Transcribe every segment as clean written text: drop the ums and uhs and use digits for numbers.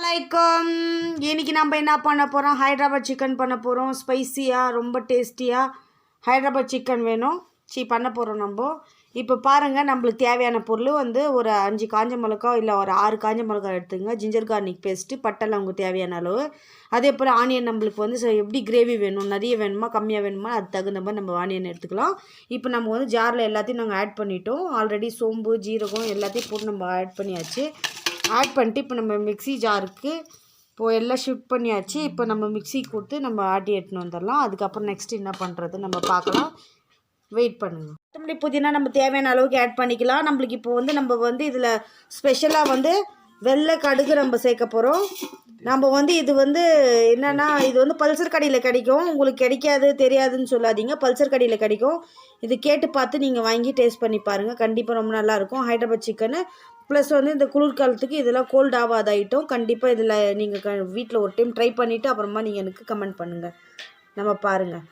அஸ்ஸலாமுஅலைக்கும். இன்னைக்கு நம்ம என்ன பண்ண போகிறோம்? ஹைதராபாத் சிக்கன் பண்ண போகிறோம். ஸ்பைசியாக ரொம்ப டேஸ்டியாக ஹைதராபாத் சிக்கன் வேணும் பண்ண போகிறோம் நம்ம. இப்போ பாருங்கள், நம்மளுக்கு தேவையான பொருள் வந்து ஒரு 5 காஞ்ச மிளகா இல்லை ஒரு 6 காஞ்ச மிளகா எடுத்துங்க. ஜிஞ்சர் கார்லிக் பேஸ்ட்டு, பட்டை லவங்கம் தேவையான அளவு. அதே போல் ஆனியன் நம்மளுக்கு வந்து எப்படி கிரேவி வேணும், நிறைய வேணுமா கம்மியாக வேணுமா அது தகுந்த மாதிரி நம்ம ஆனியன் எடுத்துக்கலாம். இப்போ நம்ம வந்து ஜாரில் எல்லாத்தையும் நாங்கள் ஆட் பண்ணிட்டோம். ஆல்ரெடி சோம்பு ஜீரகம் எல்லாத்தையும் போட்டு நம்ம ஆட் பண்ணியாச்சு. ஆட் பண்ணிட்டு இப்போ நம்ம மிக்ஸி ஜாருக்கு இப்போது எல்லாம் ஷிஃப்ட் பண்ணியாச்சு. இப்போ நம்ம மிக்ஸி கொடுத்து நம்ம ஆட்டி எடுத்துன்னு வந்துடலாம். அதுக்கப்புறம் நெக்ஸ்ட் என்ன பண்ணுறது நம்ம பார்க்கலாம். வெயிட் பண்ணுங்கள். கொத்தமல்லி புதினா நம்ம தேவையான அளவுக்கு ஆட் பண்ணிக்கலாம். நம்மளுக்கு இப்போ வந்து நம்ம வந்து இதில் ஸ்பெஷலாக வந்து வெள்ளை கடுகு நம்ம சேர்க்க போகிறோம். நம்ம வந்து இது வந்து என்னென்னா, இது வந்து பல்சர் கடையில் கிடைக்கும். உங்களுக்கு கிடைக்காது தெரியாதுன்னு சொல்லாதீங்க, பல்சர் கடையில் கிடைக்கும். இது கேட்டு பார்த்து நீங்கள் வாங்கி டேஸ்ட் பண்ணி பாருங்கள். கண்டிப்பாக ரொம்ப நல்லாயிருக்கும் ஹைதராபாத் சிக்கனு. ப்ளஸ் வந்து இந்த குளிர்காலத்துக்கு இதெல்லாம் கோல்ட் ஆகாத ஐட்டம். கண்டிப்பாக இதில் நீங்கள் வீட்டில் ஒரு டைம் ட்ரை பண்ணிவிட்டு அப்புறமா நீங்கள் எனக்கு கமெண்ட் பண்ணுங்கள். நம்ம பார்க்கலாம்.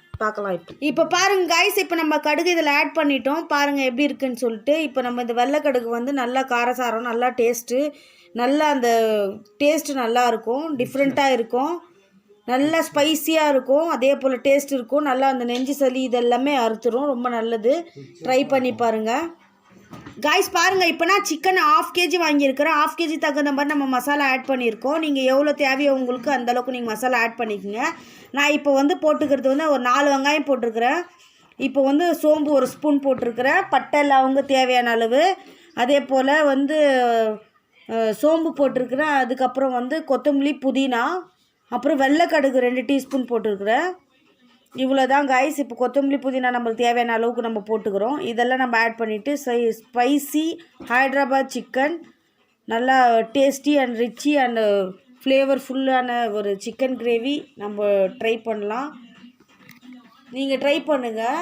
இப்போ பாருங்கள் காய்ஸ், இப்போ நம்ம கடுகு இதில் ஆட் பண்ணிட்டோம். பாருங்கள் எப்படி இருக்குன்னு சொல்லிட்டு. இப்போ நம்ம இந்த வெள்ளை கடுகு வந்து நல்லா காரசாரம், நல்லா டேஸ்ட்டு, நல்லா அந்த டேஸ்ட்டு நல்லாயிருக்கும், டிஃப்ரெண்ட்டாக இருக்கும், நல்லா ஸ்பைஸியாக இருக்கும், அதே போல் டேஸ்ட் இருக்கும். நல்லா அந்த நெஞ்சு சளி இதெல்லாமே அறுத்துரும். ரொம்ப நல்லது, ட்ரை பண்ணி பாருங்கள் காய்ஸ். பாருங்கள், இப்போ நான் சிக்கன் 1/2 kg வாங்கியிருக்கிறேன். 1/2 kg தகுந்த மாதிரி நம்ம மசாலா ஆட் பண்ணியிருக்கோம். நீங்கள் எவ்வளோ தேவையோ உங்களுக்கு அந்தளவுக்கு நீங்கள் மசாலா ஆட் பண்ணிக்கோங்க. நான் இப்போ வந்து போட்டுக்கிறது வந்து ஒரு 4 வெங்காயம் போட்டிருக்கிறேன். இப்போ வந்து சோம்பு 1 ஸ்பூன் போட்டிருக்கிறேன். பட்டை லவங்கம் தேவையான அளவு, அதே போல் வந்து சோம்பு போட்டிருக்கிறேன். அதுக்கப்புறம் வந்து கொத்தமல்லி புதினா, அப்புறம் வெள்ளைக்கடுகு 2 டீஸ்பூன் போட்டிருக்கிறேன். இவ்வளோ தான் காய்ஸ். இப்போ கொத்தமல்லி புதினா நம்மளுக்கு தேவையான அளவுக்கு நம்ம போட்டுக்கிறோம். இதெல்லாம் நம்ம ஆட் பண்ணிவிட்டு ஸ்பைசி ஹைதராபாத் சிக்கன், நல்லா டேஸ்டி அண்ட் ரிச்சி அண்ட் ஃப்ளேவர்ஃபுல்லான ஒரு சிக்கன் கிரேவி நம்ம ட்ரை பண்ணலாம். நீங்கள் ட்ரை பண்ணுங்கள்.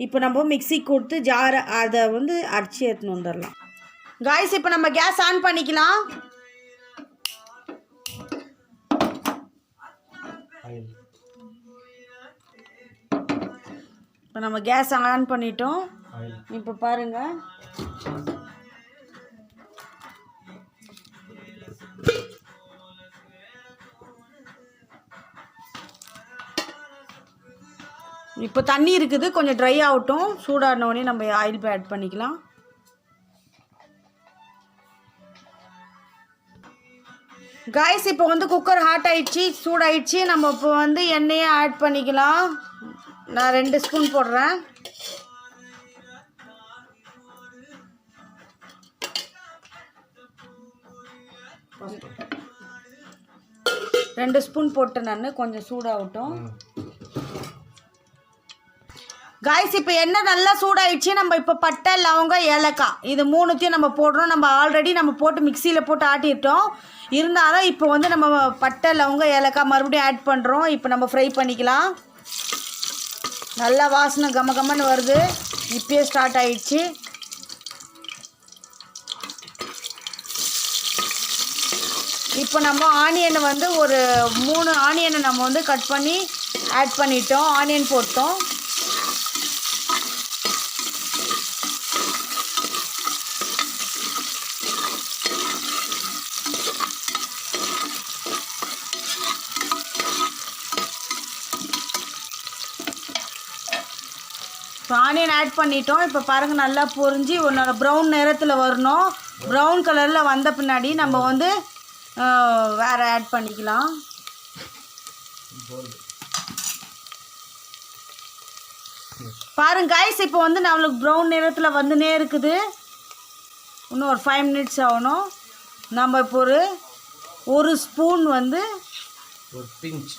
இப்போ நம்ம மிக்ஸி கொடுத்து ஜாரை அதை வந்து அரைச்சி எடுத்துன்னு வந்துடலாம் காய்ஸ். இப்போ நம்ம கேஸ் ஆன் பண்ணிக்கலாம். இப்போ நம்ம கேஸ் ஆன் பண்ணிட்டோம். இப்போ பாருங்கள், இப்போ தண்ணி இருக்குது, கொஞ்சம் ட்ரை ஆகட்டும். சூடானோடனே நம்ம ஆயில் ஆட் பண்ணிக்கலாம். காய்ஸ், இப்போ வந்து குக்கர் ஹாட் ஆகிடுச்சி, சூடாயிடுச்சு. நம்ம இப்போ வந்து எண்ணெயை ஆட் பண்ணிக்கலாம். நான் 2 ஸ்பூன் போடுறேன். ரெண்டு ஸ்பூன் போட்டு நான் கொஞ்சம் சூடாகட்டும் காய்ஸ். இப்போ எண்ணெய் நல்லா சூடாயிடுச்சு. நம்ம இப்போ பட்டை லவங்கம் ஏலக்காய் இது 3த்தையும் நம்ம போடுறோம். நம்ம ஆல்ரெடி நம்ம போட்டு மிக்சியில் போட்டு ஆட்டிட்டோம். இருந்தாலும் இப்போ வந்து நம்ம பட்டை லவங்கம் ஏலக்காய் மறுபடியும் ஆட் பண்ணுறோம். இப்போ நம்ம ஃப்ரை பண்ணிக்கலாம். நல்லா வாசனை கமகமன்னு வருது. இப்பயே ஸ்டார்ட் ஆயிடுச்சு. இப்போ நம்ம ஆனியனை வந்து ஒரு 3 ஆனியனை நம்ம வந்து கட் பண்ணி ஆட் பண்ணிட்டோம். ஆனியன் போட்டோம். இப்போ ஆனியன் ஆட் பண்ணிட்டோம். இப்போ பாருங்கள், நல்லா பொரிஞ்சு ஒன்றோட ப்ரௌன் நிறத்தில் வரணும். ப்ரௌன் கலரில் வந்த பின்னாடி நம்ம வந்து வேறு ஆட் பண்ணிக்கலாம். பாருங்க காய்ஸ், இப்போ வந்து நம்மளுக்கு ப்ரௌன் நிறத்தில் வந்துனே இருக்குது. இன்னும் ஒரு 5 மினிட்ஸ் ஆகணும். நம்ம இப்போ ஒரு ஸ்பூன் வந்து ஒரு பிஞ்ச்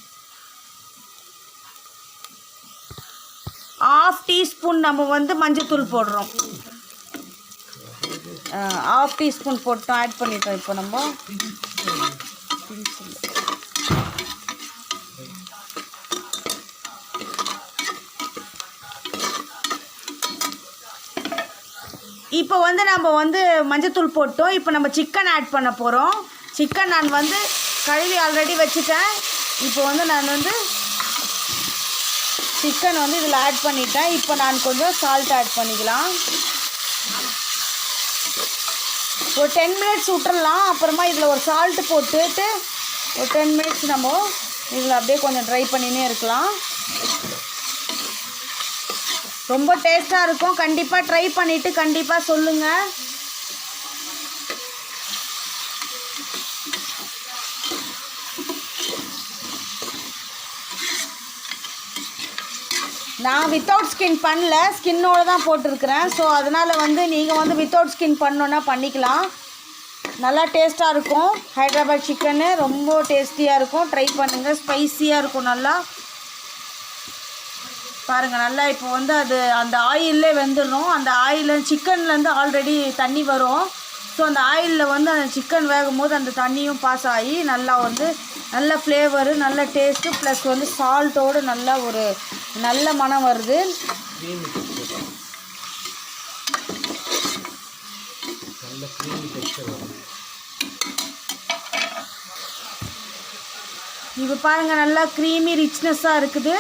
1/2 டீஸ்பூன் நம்ம வந்து மஞ்சத்தூள் போடுறோம். 1/2 டீஸ்பூன் போட்டோம், ஆட் பண்ணிட்டோம். இப்போ நம்ம இப்போ வந்து நம்ம வந்து மஞ்சத்தூள் போட்டோம். இப்போ நம்ம சிக்கன் ஆட் பண்ண போகிறோம். சிக்கன் நான் வந்து கழுவி ஆல்ரெடி வச்சுட்டேன். இப்போ வந்து நான் வந்து சிக்கன் வந்து இதில் ஆட் பண்ணிட்டேன். இப்போ நான் கொஞ்சம் சால்ட் ஆட் பண்ணிக்கலாம். ஒரு 10 மினிட்ஸ் விட்டுறலாம். அப்புறமா இதில் ஒரு சால்ட்டு போட்டுட்டு ஒரு 10 மினிட்ஸ் நம்ம இதில் அப்படியே கொஞ்சம் ட்ரை பண்ணினே இருக்கலாம். ரொம்ப டேஸ்ட்டாக இருக்கும். கண்டிப்பாக ட்ரை பண்ணிவிட்டு கண்டிப்பாக சொல்லுங்கள். நான் வித்தவுட் ஸ்கின் பண்ணல, ஸ்கின்னோடு தான் போட்டிருக்கிறேன். ஸோ அதனால் வந்து நீங்கள் வந்து வித்தவுட் ஸ்கின் பண்ணோன்னா பண்ணிக்கலாம். நல்லா டேஸ்ட்டாக இருக்கும். ஹைதராபாத் சிக்கனு ரொம்ப டேஸ்டியாக இருக்கும். ட்ரை பண்ணுங்கள். ஸ்பைஸியாக இருக்கும். நல்லா பாருங்கள். நல்லா இப்போ வந்து அது அந்த ஆயிலே வெந்துடணும். அந்த ஆயில் சிக்கன்லேருந்து ஆல்ரெடி தண்ணி வரும். ஸோ அந்த ஆயிலில் வந்து அந்த சிக்கன் வேகும் போது அந்த தண்ணியும் பாஸ் ஆகி நல்லா வந்து நல்ல ஃப்ளேவரு, நல்ல டேஸ்ட்டு, ப்ளஸ் வந்து சால்ட்டோடு நல்லா ஒரு நல்ல மனம் வருது. இப்போ பாருங்கள் நல்லா க்ரீமி ரிச்னஸ்ஸாக இருக்குது.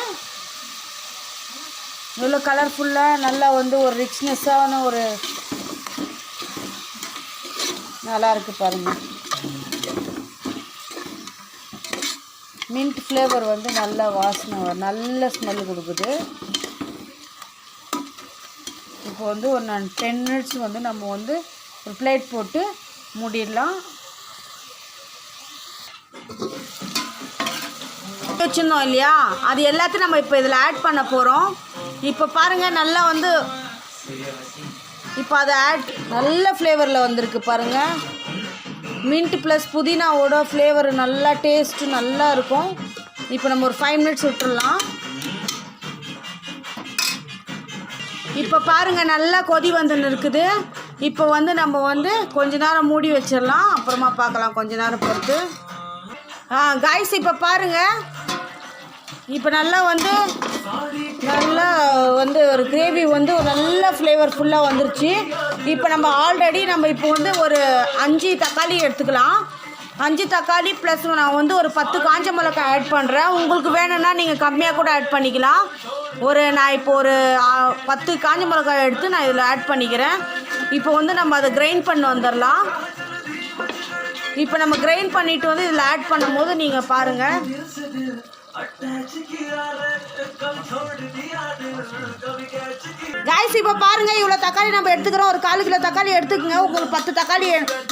இவ்வளோ கலர்ஃபுல்லாக நல்லா வந்து ஒரு ரிச்னஸ்ஸான ஒரு நல்லா இருக்குது பாருங்கள். மின்ட் ஃப்ளேவர் வந்து நல்ல வாசனை, நல்ல ஸ்மெல் கொடுக்குது. இப்போ வந்து ஒரு 10 மினிட்ஸ் வந்து நம்ம வந்து ஒரு பிளேட் போட்டு மூடிடலாம். வச்சுருந்தோம் இல்லையா, அது எல்லாத்தையும் நம்ம இப்போ இதில் ஆட் பண்ண போகிறோம். இப்போ பாருங்கள் நல்லா வந்து இப்போ அதை நல்ல ஃப்ளேவரில் வந்திருக்கு பாருங்கள். மின்ட் ப்ளஸ் புதினாவோட ஃப்ளேவர் நல்லா டேஸ்ட்டு நல்லா இருக்கும். இப்போ நம்ம ஒரு 5 மினிட்ஸ் விட்டுடலாம். இப்போ பாருங்கள் நல்லா கொதி வந்துன்னு இருக்குது. இப்போ வந்து நம்ம வந்து கொஞ்ச நேரம் மூடி வச்சிடலாம். அப்புறமா பார்க்கலாம் கொஞ்ச நேரம் பொறுத்து. காய்ஸ் இப்போ பாருங்கள், இப்போ நல்லா வந்து ஒரு கிரேவி வந்து ஒரு நல்ல ஃப்ளேவர்ஃபுல்லாக வந்துருச்சு. இப்போ நம்ம ஆல்ரெடி இப்போ வந்து ஒரு 5 தக்காளி எடுத்துக்கலாம். 5 தக்காளி ப்ளஸ் நான் வந்து ஒரு 10 காஞ்ச மிளகாய் ஆட் பண்ணுறேன். உங்களுக்கு வேணும்னா நீங்கள் கம்மியாக கூட ஆட் பண்ணிக்கலாம். நான் இப்போ ஒரு 10 காஞ்ச மிளகாய் எடுத்து நான் இதில் ஆட் பண்ணிக்கிறேன். இப்போ வந்து நம்ம அதை கிரைண்ட் பண்ண வந்துடலாம். இப்போ நம்ம கிரைண்ட் பண்ணிவிட்டு வந்து இதில் ஆட் பண்ணும் போது நீங்கள் பாருங்கள். காய்ஸ் இப்போ பாருங்கள், இவ்வளோ தக்காளி நம்ம எடுத்துக்கிறோம். ஒரு 4 கிலோ தக்காளி எடுத்துக்கோங்க. உங்களுக்கு 10 தக்காளி,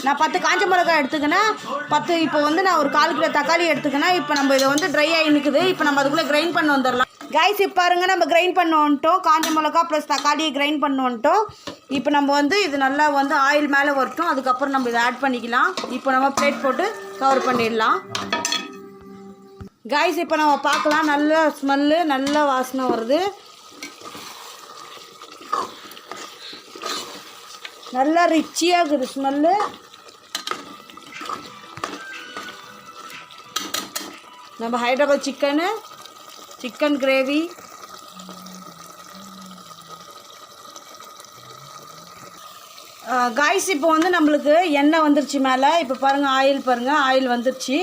நான் 10 காஞ்ச மிளகாய் எடுத்துக்கினேன். 10 இப்போ வந்து நான் ஒரு 4 கிலோ தக்காளி எடுத்துக்கினேன். இப்போ நம்ம இதை வந்து ட்ரை ஆகி நிற்குது. இப்போ நம்ம அதுக்குள்ளே கிரைண்ட் பண்ண வந்துடலாம். காய்ஸ் இப்போ பாருங்கள், நம்ம கிரைண்ட் பண்ண வந்துட்டோம். காஞ்ச மிளகா ப்ளஸ் தக்காளியை கிரைண்ட் பண்ண வந்துட்டோம். இப்போ நம்ம வந்து இது நல்லா வந்து ஆயில் மேலே வரட்டும். அதுக்கப்புறம் நம்ம இதை ஆட் பண்ணிக்கலாம். இப்போ நம்ம பிளேட் போட்டு கவர் பண்ணிடலாம். காய்ஸ் இப்போ நம்ம பார்க்கலாம். நல்ல ஸ்மெல்லு, நல்ல வாசனை வருது. நல்லா ரிச்சியாக இருக்குது ஸ்மெல்லு. நம்ம ஹைதராபாத் சிக்கன் கிரேவி காய்ஸ் இப்போ வந்து நம்மளுக்கு எண்ணெய் வந்துருச்சு மேலே. இப்போ பாருங்கள், ஆயில் வந்துருச்சு.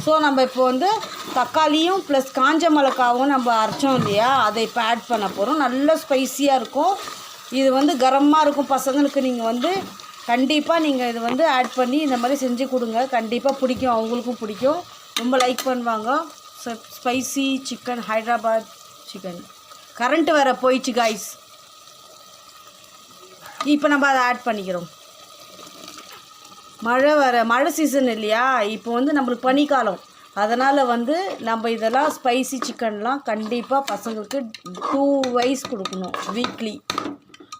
ஸோ நம்ம இப்போ வந்து தக்காளியும் ப்ளஸ் காஞ்ச மிளகாவும் நம்ம அரைச்சோம் இல்லையா, அதை இப்போ ஆட் பண்ண போகிறோம். நல்ல ஸ்பைஸியாக இருக்கும். இது வந்து கரமாக இருக்கும். பசங்களுக்கு நீங்கள் வந்து கண்டிப்பாக நீங்கள் இது வந்து ஆட் பண்ணி இந்த மாதிரி செஞ்சு கொடுங்க. கண்டிப்பாக பிடிக்கும், அவங்களுக்கும் பிடிக்கும், ரொம்ப லைக் பண்ணுவாங்க. Spicy chicken, Hyderabad chicken. Current வேறு போயிடுச்சு காய்ஸ். இப்போ நம்ம அதை ஆட் பண்ணிக்கிறோம். மழை சீசன் இல்லையா, இப்போ வந்து நம்மளுக்கு பனிக்காலம். அதனால் வந்து நம்ம இதெல்லாம் ஸ்பைசி சிக்கன்லாம் கண்டிப்பாக பசங்களுக்கு 2 வைஸ் கொடுக்கணும் வீக்லி.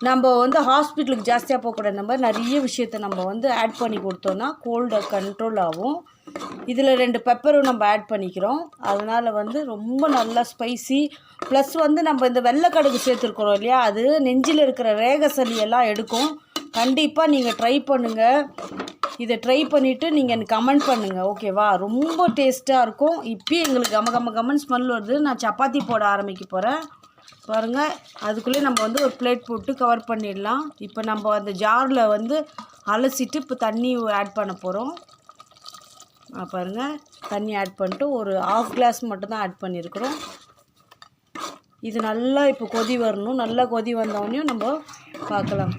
நம்ம வந்து ஹாஸ்பிட்டலுக்கு ஜாஸ்தியாக போகக்கூடாது. நம்ம நிறைய விஷயத்தை நம்ம வந்து ஆட் பண்ணி கொடுத்தோன்னா கோல்டை கண்ட்ரோல் ஆகும். இதில் 2 பெப்பரும் நம்ம ஆட் பண்ணிக்கிறோம். அதனால் வந்து ரொம்ப நல்லா ஸ்பைசி. ப்ளஸ் வந்து நம்ம இந்த வெள்ளைக்கடுகு சேர்த்துருக்குறோம் இல்லையா, அது நெஞ்சில் இருக்கிற ரேக சளியெல்லாம் எடுக்கும். கண்டிப்பாக நீங்கள் ட்ரை பண்ணுங்கள். இதை ட்ரை பண்ணிவிட்டு நீங்கள் எனக்கு கமெண்ட் பண்ணுங்கள், ஓகேவா? ரொம்ப டேஸ்ட்டாக இருக்கும். இப்போயும் எங்களுக்கு கமன் ஸ்மெல் வருது. நான் சப்பாத்தி போட ஆரம்பிக்க போகிறேன். பாருங்கள், அதுக்குள்ளே நம்ம வந்து ஒரு பிளேட் போட்டு கவர் பண்ணிடலாம். இப்போ நம்ம அந்த ஜாரில் வந்து அலசிட்டு இப்போ தண்ணி ஆட் பண்ண போகிறோம். பாருங்கள், தண்ணி ஆட் பண்ணிட்டு ஒரு 1/2 கிளாஸ் மட்டும்தான் ஆட் பண்ணியிருக்கிறோம். இது நல்லா இப்போ கொதி வரணும். நல்லா கொதி வந்தோடனே நம்ம பார்க்கலாம்.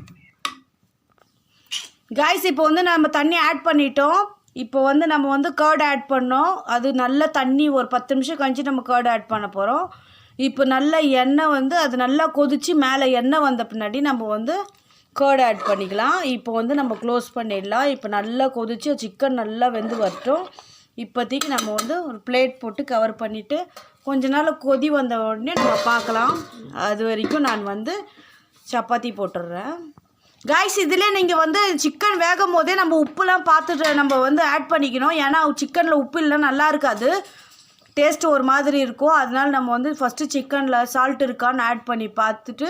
காய்ஸ் இப்போ வந்து நம்ம தண்ணி ஆட் பண்ணிட்டோம். இப்போ வந்து நம்ம வந்து கர்ட் ஆட் பண்ணோம். அது நல்ல தண்ணி ஒரு 10 நிமிஷம் கழிச்சு நம்ம கர்ட் ஆட் பண்ண போகிறோம். இப்போ நல்ல எண்ணெய் வந்து அது நல்லா கொதித்து மேலே எண்ணெய் வந்த பின்னாடி நம்ம வந்து கர்ட் ஆட் பண்ணிக்கலாம். இப்போ வந்து நம்ம க்ளோஸ் பண்ணிடலாம். இப்போ நல்லா கொதித்து சிக்கன் நல்லா வெந்து வரட்டும். இப்போதைக்கு நம்ம வந்து ஒரு பிளேட் போட்டு கவர் பண்ணிவிட்டு கொஞ்ச நாள் கொதி வந்த உடனே நம்ம பார்க்கலாம். அது வரைக்கும் நான் வந்து சப்பாத்தி போட்டுடுறேன். காய்ஸ் இதிலே நீங்கள் வந்து சிக்கன் வேகும் போதே நம்ம உப்புலாம் பார்த்துட்டு நம்ம வந்து ஆட் பண்ணிக்கணும். ஏன்னா சிக்கனில் உப்பு இல்லைன்னா நல்லா இருக்காது, டேஸ்ட்டு ஒரு மாதிரி இருக்கும். அதனால் நம்ம வந்து ஃபஸ்ட்டு சிக்கனில் சால்ட் இருக்கான்னு ஆட் பண்ணி பார்த்துட்டு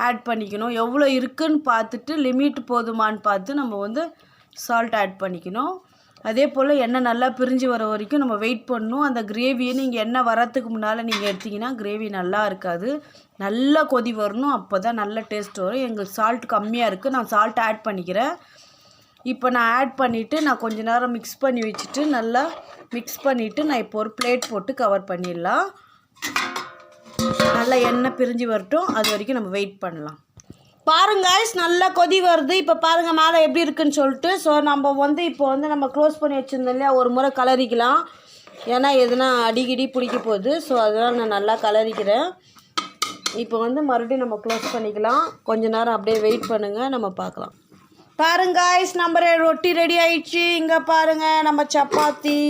ஆட் பண்ணிக்கணும். எவ்வளோ இருக்குதுன்னு பார்த்துட்டு லிமிட் போதுமான்னு பார்த்து நம்ம வந்து சால்ட் ஆட் பண்ணிக்கணும். அதே போல் எண்ணெய் நல்லா பிரிஞ்சு வர வரைக்கும் நம்ம வெயிட் பண்ணணும். அந்த கிரேவியை நீங்கள் எண்ணெய் வரத்துக்கு முன்னால் நீங்கள் எடுத்திங்கன்னா கிரேவி நல்லா இருக்காது. நல்லா கொதி வரணும், அப்போ தான் நல்ல டேஸ்ட் வரும். எங்களுக்கு சால்ட் கம்மியாக இருக்குது, நான் சால்ட் ஆட் பண்ணிக்கிறேன். இப்போ நான் ஆட் பண்ணிவிட்டு நான் கொஞ்ச நேரம் மிக்ஸ் பண்ணி வச்சுட்டு நல்லா மிக்ஸ் பண்ணிவிட்டு நான் இப்போ ஒரு பிளேட் போட்டு கவர் பண்ணிடலாம். நல்லா எண்ணெய் பிரிஞ்சு வரட்டும், அது வரைக்கும் நம்ம வெயிட் பண்ணலாம். பாருங்க நல்லா கொதி வருது. இப்போ பாருங்கள் மேலே எப்படி இருக்குன்னு சொல்லிட்டு. ஸோ நம்ம வந்து இப்போ வந்து நம்ம க்ளோஸ் பண்ணி வச்சுருந்தோம் இல்லையா, ஒரு முறை கலரிக்கலாம். ஏன்னா எதுனா அடிக்கடி பிடிக்க போகுது. ஸோ அதனால் நான் நல்லா கலரிக்கிறேன். இப்போ வந்து மறுபடியும் நம்ம க்ளோஸ் பண்ணிக்கலாம். கொஞ்ச நேரம் அப்படியே வெயிட் பண்ணுங்கள், நம்ம பார்க்கலாம். பாருங்க நம்ம ரொட்டி ரெடி ஆயிடுச்சு. இங்கே பாருங்கள் நம்ம சப்பாத்தி.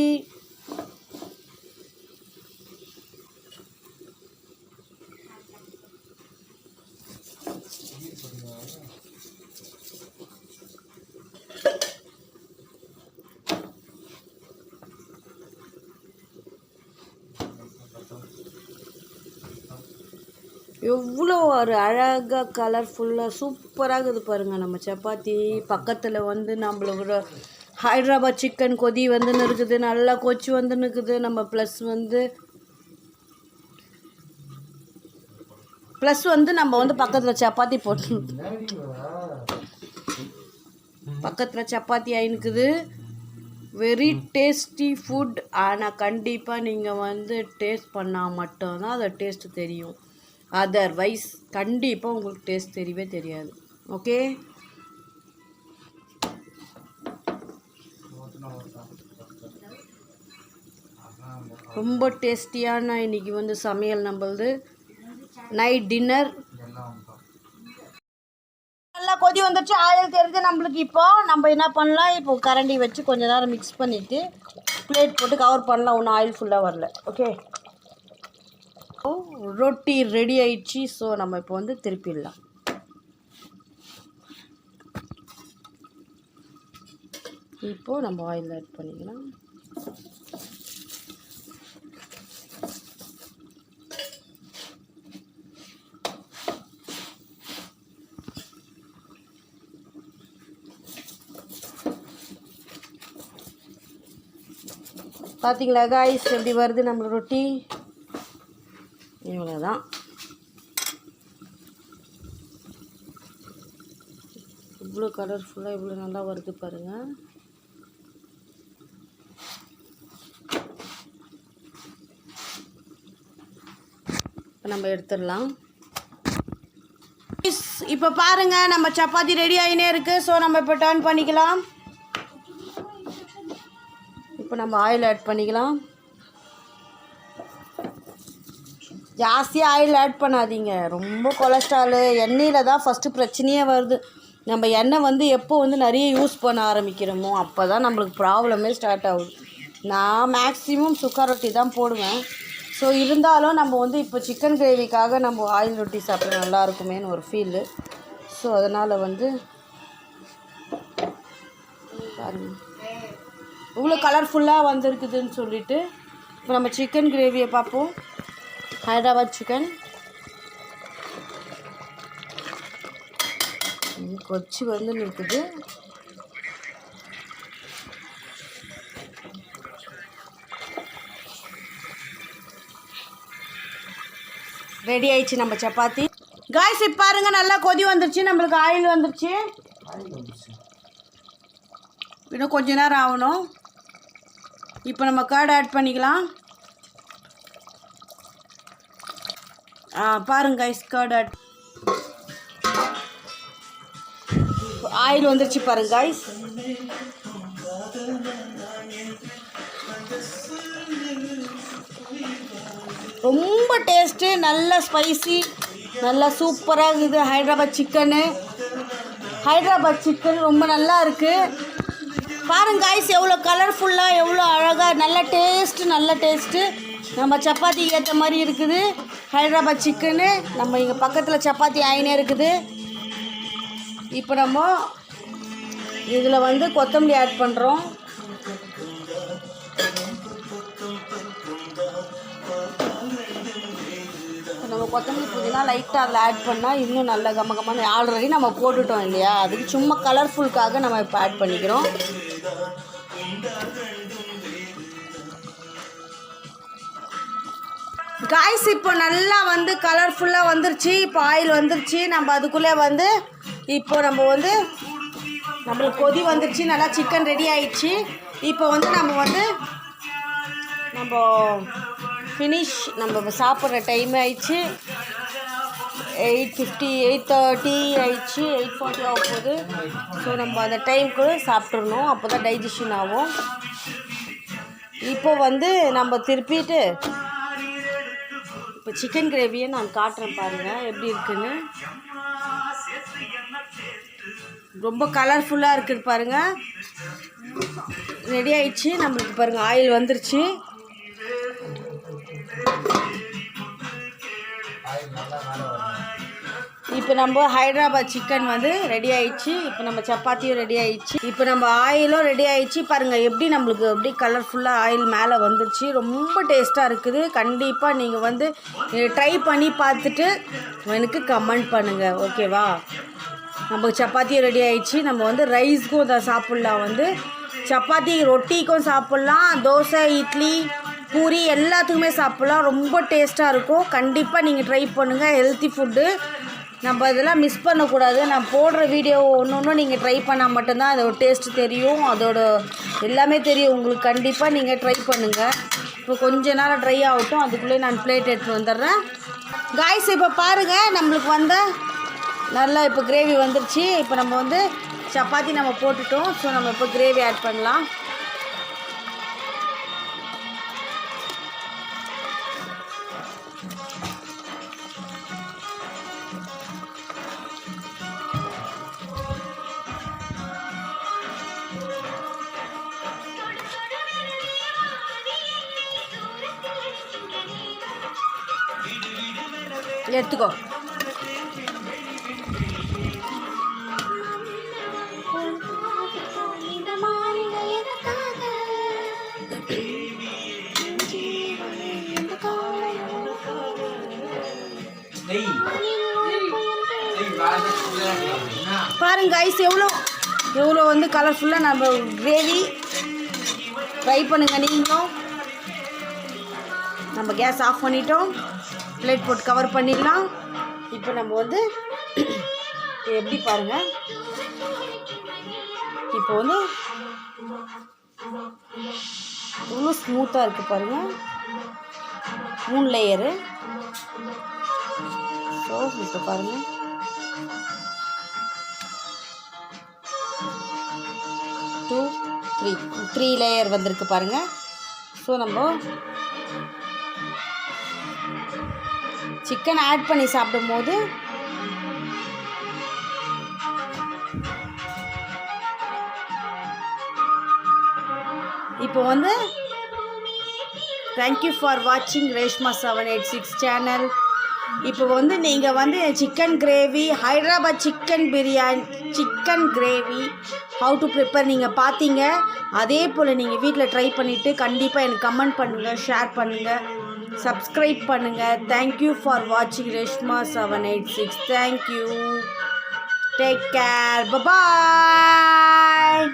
எவ்வளோ ஒரு அழகாக கலர்ஃபுல்லாக சூப்பராக இருக்குது பாருங்கள் நம்ம சப்பாத்தி. பக்கத்தில் வந்து நம்மளோட ஹைதராபாத் சிக்கன் கொதி வந்துன்னு இருக்குது, நல்லா கொச்சி வந்துன்னு இருக்குது. நம்ம ப்ளஸ் வந்து நம்ம வந்து பக்கத்தில் சப்பாத்தி போட்டு பக்கத்தில் சப்பாத்தி ஆயினுக்குது. Very tasty food. ஆனால் கண்டிப்பாக நீங்கள் வந்து டேஸ்ட் பண்ணால் மட்டும்தான் அதை டேஸ்ட்டு தெரியும். அதர்வைஸ் கண்டிப்பாக உங்களுக்கு டேஸ்ட் தெரியவே தெரியாது. ஓகே, ரொம்ப டேஸ்டியான இன்றைக்கி வந்து சமையல் நம்மளது நைட் டின்னர். நல்லா கொதி வந்துடுச்சு, ஆயில் தெரிஞ்சு நம்மளுக்கு. இப்போ நம்ம என்ன பண்ணலாம், இப்போ கரண்டி வச்சு கொஞ்ச நேரம் மிக்ஸ் பண்ணிவிட்டு பிளேட் போட்டு கவர் பண்ணலாம். ஒன்றும் ஆயில் ஃபுல்லாக வரல. ஓகே, ரொட்டி ரெடி ஆயிடுச்சு. ஸோ நம்ம இப்போ வந்து திருப்பிடலாம். இப்போது நம்ம ஆயில் ஆட் பண்ணிக்கலாம். பார்த்தீங்களா காய்ஸ் எப்படி வருது நம்ம ரொட்டி? இவ்வளோதான். இவ்வளோ கலர்ஃபுல்லாக இவ்வளோ நல்லா வருது பாருங்கள். இப்போ நம்ம எடுத்துடலாம். இப்போ பாருங்கள் நம்ம சப்பாத்தி ரெடி ஆகினே இருக்குது. ஸோ நம்ம இப்போ டர்ன் பண்ணிக்கலாம். இப்போ நம்ம ஆயில் ஆட் பண்ணிக்கலாம். ஜாஸ்தியாக ஆயில் ஆட் பண்ணாதீங்க, ரொம்ப கொலஸ்ட்ராலு. எண்ணெயில் தான் ஃபஸ்ட்டு பிரச்சனையே வருது. நம்ம எண்ணெய் வந்து எப்போ வந்து நிறைய யூஸ் பண்ண ஆரம்பிக்கிறோமோ அப்போ தான் நம்மளுக்கு ப்ராப்ளமே ஸ்டார்ட் ஆகுது. நான் மேக்ஸிமம் சுக்கா ரொட்டி தான் போடுவேன். ஸோ இருந்தாலும் நம்ம வந்து இப்போ சிக்கன் கிரேவிக்காக நம்ம ஆயில் ரொட்டி சாப்பிட நல்லா இருக்குமேன்னு ஒரு ஃபீலு. ஸோ அதனால் வந்து பாருங்கள் இவ்வளோ கலர்ஃபுல்லாக வந்திருக்குதுன்னு சொல்லிட்டு இப்போ நம்ம சிக்கன் கிரேவியை பார்ப்போம். ஹைதராபாத் சிக்கன் கொச்சி வந்து நிற்குது. ரெடி ஆயிடுச்சு நம்ம சப்பாத்தி. காய்ஸ் இப்போ பாருங்க நல்லா கொதி வந்துருச்சு, நம்மளுக்கு ஆயில் வந்துருச்சு. இன்னும் கொஞ்ச நேரம் ஆகணும். இப்போ நம்ம கர்ட் ஆட் பண்ணிக்கலாம். பாருங்க காய்ஸ் கர்ட் ஆயில் வந்துருச்சு பாருங்க guys. ரொம்ப டேஸ்ட்டு, நல்ல ஸ்பைசி, நல்லா சூப்பராக இருக்குது. ஹைதராபாத் சிக்கன் ரொம்ப நல்லா இருக்குது. பாருங்க guys, எவ்வளோ கலர்ஃபுல்லாக, எவ்வளோ அழகாக, நல்ல டேஸ்ட்டு. நம்ம சப்பாத்திக்கு ஏற்ற மாதிரி இருக்குது ஹைதராபாத் சிக்கனு. நம்ம இங்கே பக்கத்தில் சப்பாத்தி ஆயினே இருக்குது. இப்போ நம்ம இதில் வந்து கொத்தமல்லி ஆட் பண்ணுறோம். நம்ம கொத்தமல்லி புதினா லைட்டாக அதில் ஆட் பண்ணால் இன்னும் நல்ல கமகமான. ஆல்ரெடி நம்ம போட்டுட்டோம் இல்லையா, அதுக்கு சும்மா கலர்ஃபுல்காக நம்ம இப்போ ஆட் பண்ணிக்கிறோம். காய்ஸ் இப்போ நல்லா வந்து கலர்ஃபுல்லாக வந்துருச்சு. இப்போ ஆயில் வந்துருச்சு. நம்ம அதுக்குள்ளே வந்து இப்போ நம்மளுக்கு கொதி வந்துருச்சு. நல்லா சிக்கன் ரெடி ஆயிடுச்சு. இப்போ வந்து நம்ம ஃபினிஷ், நம்ம சாப்பிட்ற டைம் ஆயிடுச்சு. 8:50 8:30 ஆயிடுச்சு. 8:40 ஆக போகுது. ஸோ நம்ம அந்த டைமுக்கு சாப்பிட்றணும், அப்போ தான் டைஜஷன் ஆகும். இப்போ வந்து நம்ம திருப்பிட்டு இப்போ சிக்கன் கிரேவியை நான் காட்டுறேன் பாருங்கள் எப்படி இருக்குன்னு. ரொம்ப கலர்ஃபுல்லாக இருக்குது பாருங்கள். ரெடி ஆயிடுச்சு நம்மளுக்கு. பாருங்கள் ஆயில் வந்துருச்சு. இப்போ நம்ம ஹைதராபாத் சிக்கன் வந்து ரெடி ஆயிடுச்சு. இப்போ நம்ம சப்பாத்தியும் ரெடி ஆயிடுச்சு. இப்போ நம்ம ஆயிலும் ரெடி ஆயிடுச்சு. பாருங்கள் எப்படி நம்மளுக்கு எப்படி கலர்ஃபுல்லாக ஆயில் மேலே வந்துருச்சு. ரொம்ப டேஸ்ட்டாக இருக்குது. கண்டிப்பாக நீங்கள் வந்து ட்ரை பண்ணி பார்த்துட்டு எனக்கு கமெண்ட் பண்ணுங்கள், ஓகேவா? நம்ம சப்பாத்தியும் ரெடி ஆயிடுச்சு. நம்ம வந்து ரைஸ்க்கும் இதை சாப்பிட்லாம். வந்து சப்பாத்தி ரொட்டிக்கும் சாப்பிட்லாம், தோசை, இட்லி, பூரி எல்லாத்துக்குமே சாப்பிட்லாம். ரொம்ப டேஸ்ட்டாக இருக்கும். கண்டிப்பாக நீங்கள் ட்ரை பண்ணுங்கள். Healthy food. நம்ம இதெல்லாம் மிஸ் பண்ணக்கூடாது. நான் போடுற வீடியோ ஒன்று நீங்கள் ட்ரை பண்ணால் மட்டும்தான் அதோட டேஸ்ட்டு தெரியும், அதோட எல்லாமே தெரியும் உங்களுக்கு. கண்டிப்பாக நீங்கள் ட்ரை பண்ணுங்கள். இப்போ கொஞ்ச நேரம் ட்ரை ஆகட்டும், அதுக்குள்ளே நான் பிளேட் எடுத்துகிட்டு வந்துடுறேன். காய்ஸ் இப்போ பாருங்கள், நம்மளுக்கு நல்லா இப்போ கிரேவி வந்துருச்சு. இப்போ நம்ம வந்து சப்பாத்தி நம்ம போட்டுட்டோம். ஸோ நம்ம இப்போ கிரேவி ஆட் பண்ணலாம். எடுத்துக்கோ. பாருங்க ஐஸ் எவ்வளோ வந்து கலர்ஃபுல்லாக நம்ம கிரேவி. ட்ரை பண்ணுங்க நீங்களும். நம்ம கேஸ் ஆஃப் பண்ணிட்டோம். பிளேட் போட்டு கவர் பண்ணிடலாம். இப்போ நம்ம வந்து எப்படி பாருங்கள், இப்போ வந்து இவ்வளோ ஸ்மூத்தாக இருக்குது பாருங்கள். 3 லேயரு. ஸோ இப்போ பாருங்கள், த்ரீ லேயர் வந்திருக்கு பாருங்கள். ஸோ நம்ம சிக்கன் ஆட் பண்ணி சாப்பிடும் போது இப்போ வந்து தேங்க்யூ ஃபார் வாட்சிங் ரேஷ்மா 786 சேனல். இப்போ வந்து நீங்கள் வந்து chicken gravy, Hyderabad chicken biryani, chicken gravy how to prepare நீங்கள் பார்த்தீங்க. அதே போல் நீங்கள் வீட்டில் ட்ரை பண்ணிவிட்டு கண்டிப்பாக எனக்கு கமெண்ட் பண்ணுங்கள், ஷேர் பண்ணுங்கள், சப்ஸ்கிரைப் பண்ணுங்கள். தேங்க்யூ ஃபார் வாட்சிங் ரேஷ்மா 786. தேங்க்யூ. Take care. பாய்.